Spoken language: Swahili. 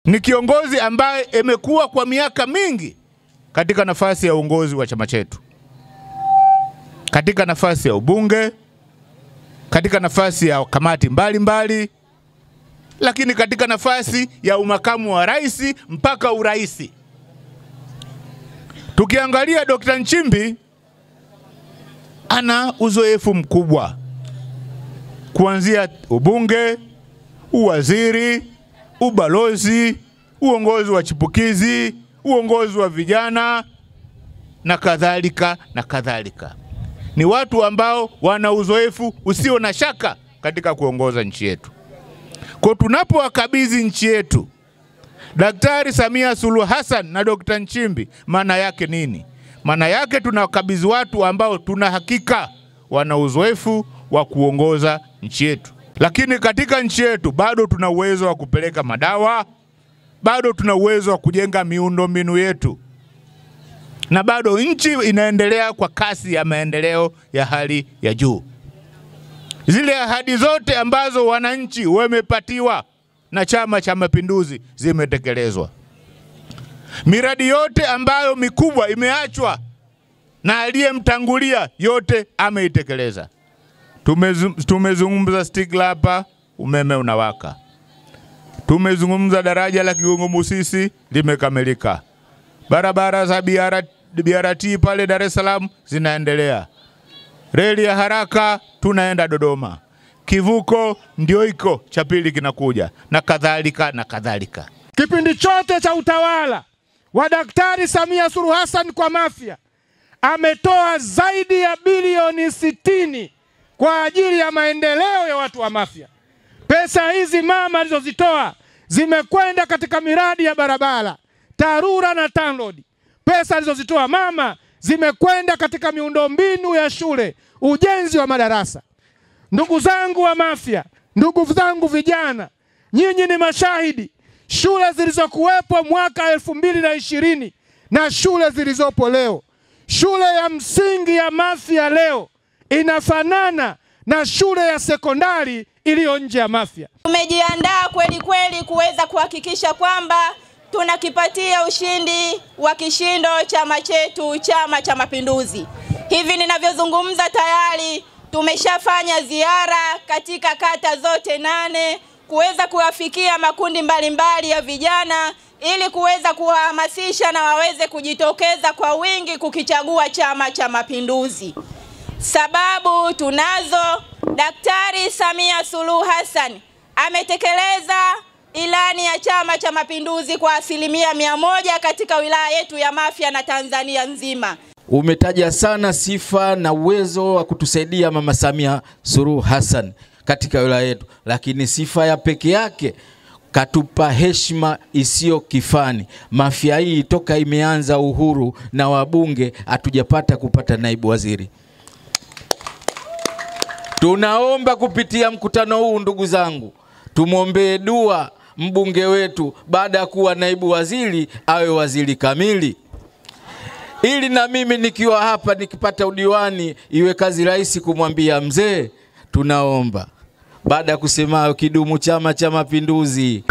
Ni kiongozi ambaye amekuwa kwa miaka mingi katika nafasi ya uongozi wa chama chetu, katika nafasi ya ubunge, katika nafasi ya kamati mbalimbali, lakini katika nafasi ya umakamu wa rais mpaka uraisi. Tukiangalia Dr. Nchimbi ana uzoefu mkubwa kuanzia ubunge, uwaziri, ubalozi, uongozi wa chipukizi, uongozi wa vijana na kadhalika na kadhalika. Ni watu ambao wana uzoefu usio na shaka katika kuongoza nchi yetu. Kwa tunapowakabidhi nchi yetu Daktari Samia Suluhu Hassan na Dr. Nchimbi, maana yake nini? Maana yake tunawakabidhi watu ambao tuna hakika wana uzoefu wa kuongoza nchi yetu. Lakini katika nchi yetu bado tuna uwezo wa kupeleka madawa, bado tuna uwezo wa kujenga miundombinu yetu, na bado nchi inaendelea kwa kasi ya maendeleo ya hali ya juu. Zile ahadi zote ambazo wananchi wamepatiwa na Chama cha Mapinduzi zimetekelezwa. Miradi yote ambayo mikubwa imeachwa na aliyemtangulia yote ameitekeleza. Tumezungumza Stigla hapa, umeme unawaka. Tumezungumza daraja la Kigongo Busisi limekamilika. Barabara za BRT pale Dar es Salaam zinaendelea. Reli ya haraka tunaenda Dodoma. Kivuko ndio iko cha pili kinakuja, na kadhalika na kadhalika. Kipindi chote cha utawala wa Daktari Samia Suluhu Hassan kwa Mafia ametoa zaidi ya bilioni 60 kwa ajili ya maendeleo ya watu wa Mafia. Pesa hizi mama alizozitoa zimekwenda katika miradi ya barabara, TARURA na TANROADS. Pesa alizozitoa mama zimekwenda katika miundombinu ya shule, ujenzi wa madarasa. Ndugu zangu wa Mafia, ndugu zangu vijana, nyinyi ni mashahidi. Shule zilizokuwepo mwaka 2020 na shule zilizopo leo, shule ya msingi ya Mafia leo inafanana na shule ya sekondari iliyo nje ya Mafia. Tumejiandaa kweli kweli kuweza kuhakikisha kwamba tunakipatia ushindi wa kishindo chama chetu, Chama cha Mapinduzi. Hivi ninavyozungumza tayari tumeshafanya ziara katika kata zote 8 kuweza kuwafikia makundi mbalimbali ya vijana ili kuweza kuwahamasisha na waweze kujitokeza kwa wingi kukichagua Chama cha Mapinduzi. Sababu tunazo. Daktari Samia Suluhu Hassan ametekeleza ilani ya Chama cha Mapinduzi kwa 100% katika wilaya yetu ya Mafia na Tanzania nzima. Umetaja sana sifa na uwezo wa kutusaidia Mama Samia Suluhu Hassan katika wilaya yetu, lakini sifa ya peke yake katupa heshima isiyo kifani. Mafia hii toka imeanza uhuru na wabunge hatujapata kupata naibu waziri. Tunaomba kupitia mkutano huu, ndugu zangu, tumuombee dua mbunge wetu baada ya kuwa naibu waziri awe waziri kamili, ili na mimi nikiwa hapa nikipata udiwani iwe kazi rahisi kumwambia mzee tunaomba. Baada ya kusema kidumu Chama cha Mapinduzi.